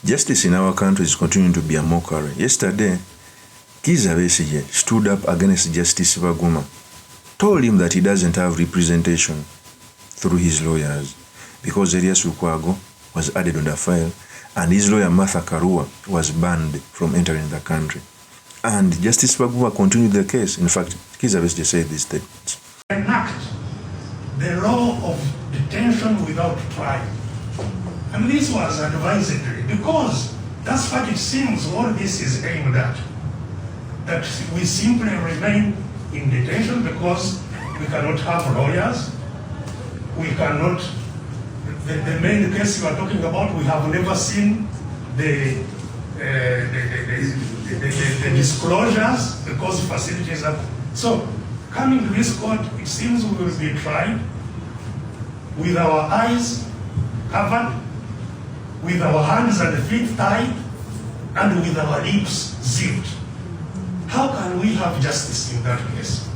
Justice in our country is continuing to be a mockery. Yesterday, Kizza Besigye stood up against Justice Baguma, told him that he doesn't have representation through his lawyers because Elias Lukwago was added on the file and his lawyer Martha Karua was banned from entering the country. And Justice Baguma continued the case. In fact, Kizza Besigye said these statements. Enact the law of detention without trial. And this was advisedly because that's what it seems all this is aimed at. That we simply remain in detention because we cannot have lawyers. We cannot, the main case you are talking about, we have never seen the disclosures because facilities are. So coming to this court, it seems we will be tried with our eyes covered, with our hands and feet tied, and with our lips zipped. How can we have justice in that case?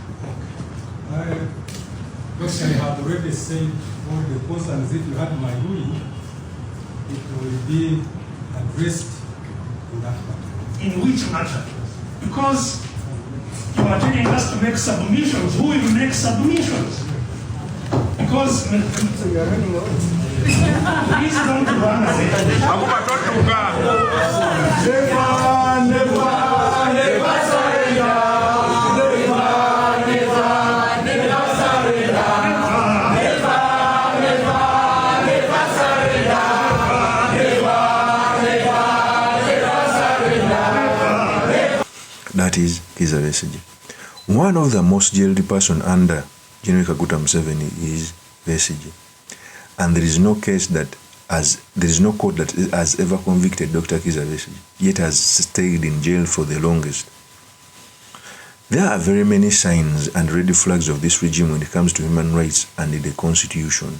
I have already said all the concerns. If you had my ruling, it will be addressed in that matter. In which matter? Because you are telling us to make submissions. Who will make submissions? Because So you are running away. please don't run away. That is Kizza Besigye. One of the most jailed person under General Kaguta Museveni is Besigye. And there is no case that there is no court that has ever convicted Dr. Kizza Besigye, yet has stayed in jail for the longest. There are very many signs and red flags of this regime when it comes to human rights and the constitution.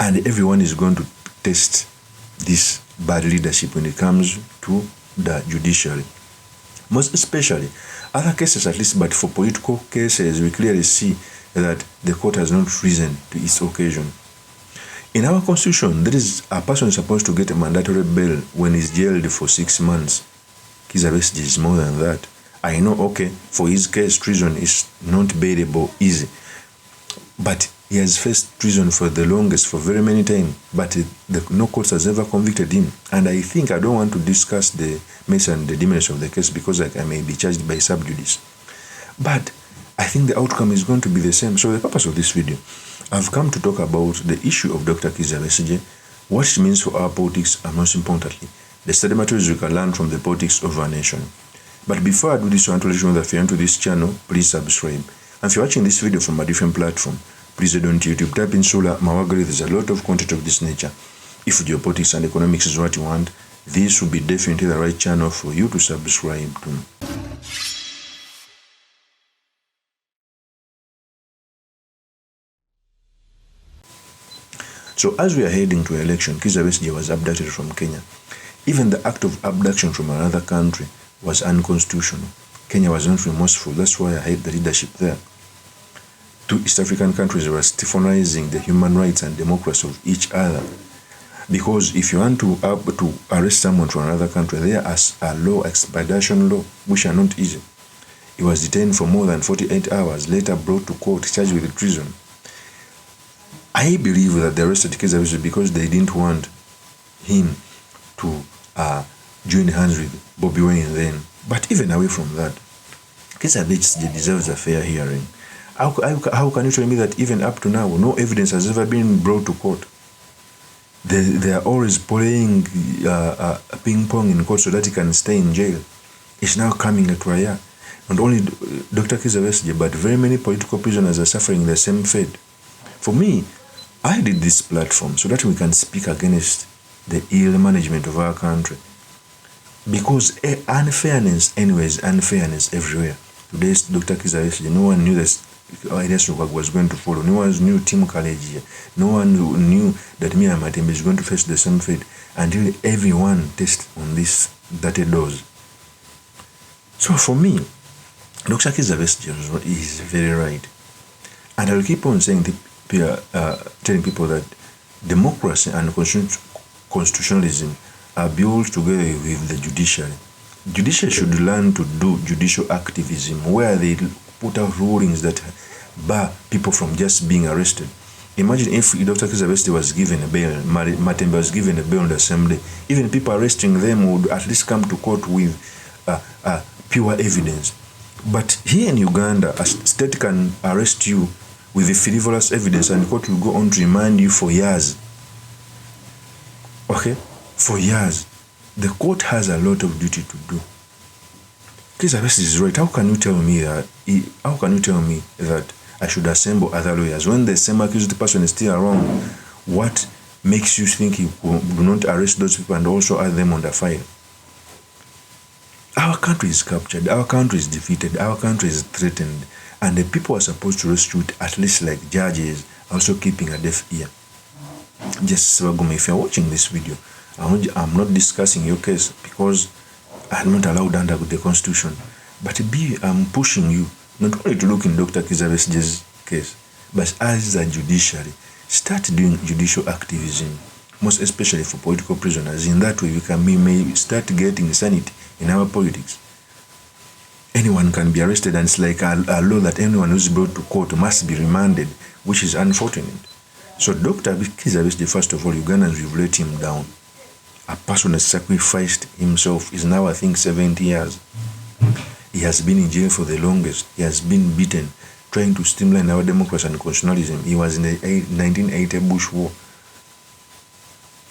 And everyone is going to test this bad leadership when it comes to the judiciary. Most especially, other cases at least, but for political cases, we clearly see that the court has not risen to its occasion. In our constitution, there is a person supposed to get a mandatory bail when he's jailed for 6 months. Kizza Besigye is more than that. I know, okay, for his case, treason is not bailable easy. But he has faced treason for the longest, for very many times. But no court has ever convicted him. And I think I don't want to discuss the merits and the demerits of the case because I may be charged by sub judice. But I think the outcome is going to be the same. So the purpose of this video, I've come to talk about the issue of Dr. Kizza Besigye, what it means for our politics, and most importantly, the study materials we can learn from the politics of our nation. But before I do this, I want to let you know that if you're into this channel, please subscribe. And if you're watching this video from a different platform, please head on to YouTube, type in Solar Mawagale. There's a lot of content of this nature. If geopolitics and economics is what you want, this will be definitely the right channel for you to subscribe to. So as we are heading to election, Kizza Besigye was abducted from Kenya. Even the act of abduction from another country was unconstitutional. Kenya was not remorseful. That's why I hate the leadership there. Two East African countries were stephanizing the human rights and democracy of each other. Because if you want to arrest someone from another country, there is a law, extradition law, which are not easy. He was detained for more than 48 hours, later brought to court, charged with treason. I believe that they arrested Kizza Besigye because they didn't want him to join hands with Bobi Wine then. But even away from that, Kizza Besigye deserves a fair hearing. How can you tell me that even up to now, no evidence has ever been brought to court? They are always playing ping pong in court so that he can stay in jail. It's now coming to a year. Not only Dr. Kizza Besigye, but very many political prisoners are suffering the same fate. For me, I did this platform so that we can speak against the ill management of our country. Because unfairness, anyways, unfairness everywhere. Today's Dr. Kizza Besigye, no one knew this. Elias Lukwago was going to follow. No one knew Tim Kaleji. No one knew that Mia Matembe is going to face the same fate until everyone tastes on these dirty doors. So for me, Dr. Kizza Besigye is very right. And I'll keep on saying, telling people that democracy and constitutionalism are built together with the judiciary. Judiciary should learn to do judicial activism, where they put out rulings that bar people from just being arrested. Imagine if Dr. Kizza Besigye was given a bail, Matembe was given a bail on the same day. Even people arresting them would at least come to court with pure evidence. But here in Uganda, a state can arrest you with the frivolous evidence, and the court will go on to remand you for years. Okay? For years. The court has a lot of duty to do. Kizza Besigye is right. How can you tell me that I should assemble other lawyers when the same accused person is still around? What makes you think you do not arrest those people and also add them on the file? Our country is captured, our country is defeated, our country is threatened, and the people are supposed to rescue it, at least like judges, also keeping a deaf ear. Justice Baguma, if you're watching this video, I'm not discussing your case because I'm not allowed under the Constitution. But I'm pushing you not only to look in Dr. Kizza Besigye's case, but as a judiciary, start doing judicial activism, most especially for political prisoners. In that way, we may start getting sanity in our politics. Anyone can be arrested, and it's like a law that anyone who's brought to court must be remanded, which is unfortunate. So Dr. Kizza Besigye, first of all, Ugandans will let him down. A person has sacrificed himself, is now, I think, 70 years. He has been in jail for the longest. He has been beaten, trying to streamline our democracy and constitutionalism. He was in the 1980 Bush War.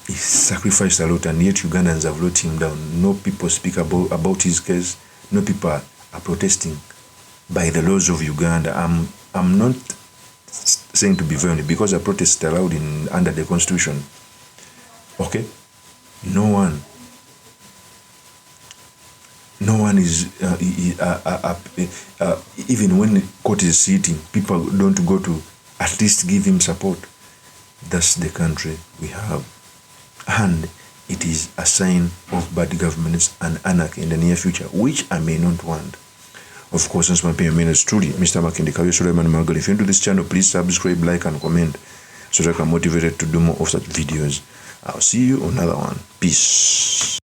He sacrificed a lot, and yet Ugandans have let him down. No people speak about his case. No people are protesting by the laws of Uganda. I'm not saying to be violent, because a protest is allowed under the Constitution. Okay? No one is, even when the court is sitting, people don't go to at least give him support. That's the country we have. And it is a sign of bad governance and anarchy in the near future, which I may not want. Of course, since my name is truly Mr. Makinde Kayo Suleiman Margal. If you're into this channel, please subscribe, like, and comment so that I can motivate to do more of such videos. I'll see you on another one. Peace.